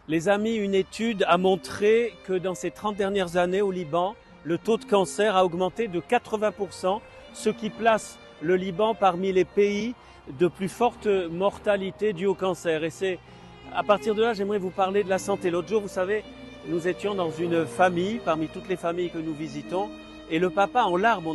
Les amis, une étude a montré que dans ces 30 dernières années au Liban, le taux de cancer a augmenté de 80%, ce qui place le Liban parmi les pays de plus forte mortalité due au cancer. Et c'est à partir de là, j'aimerais vous parler de la santé. L'autre jour, vous savez, nous étions dans une famille, parmi toutes les familles que nous visitons, et le papa en larmes,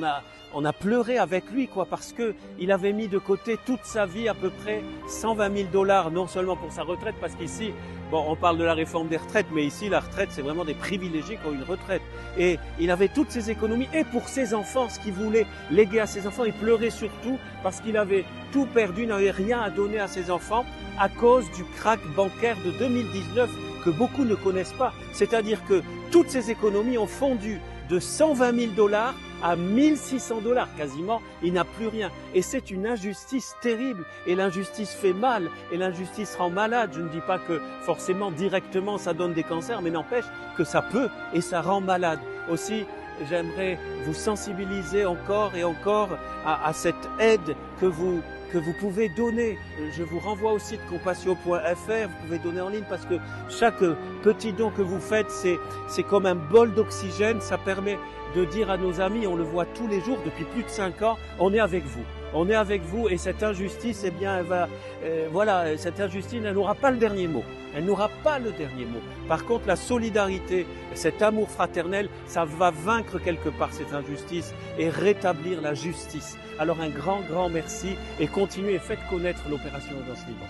on a pleuré avec lui, parce que il avait mis de côté toute sa vie, à peu près 120 000 $, non seulement pour sa retraite, parce qu'ici, on parle de la réforme des retraites, mais ici, la retraite, c'est vraiment des privilégiés qui ont une retraite. Et il avait toutes ses économies, et pour ses enfants, ce qu'il voulait léguer à ses enfants, il pleurait surtout parce qu'il avait tout perdu, il n'avait rien à donner à ses enfants à cause du krach bancaire de 2019 que beaucoup ne connaissent pas. C'est-à-dire que toutes ces économies ont fondu de 120 000 $ à 1600 $, quasiment, il n'a plus rien. Et c'est une injustice terrible, et l'injustice fait mal, et l'injustice rend malade. Je ne dis pas que forcément directement ça donne des cancers, mais n'empêche que ça peut, et ça rend malade. Aussi, j'aimerais vous sensibiliser encore et encore à cette aide que vous pouvez donner. Je vous renvoie au site compassio.fr, vous pouvez donner en ligne parce que chaque petit don que vous faites, c'est comme un bol d'oxygène, ça permet de dire à nos amis, on le voit tous les jours depuis plus de 5 ans, on est avec vous. On est avec vous et cette injustice, eh bien, cette injustice, elle n'aura pas le dernier mot. Elle n'aura pas le dernier mot. Par contre, la solidarité, cet amour fraternel, ça va vaincre quelque part cette injustice et rétablir la justice. Alors un grand, grand merci et continuez et faites connaître l'opération Urgence Liban.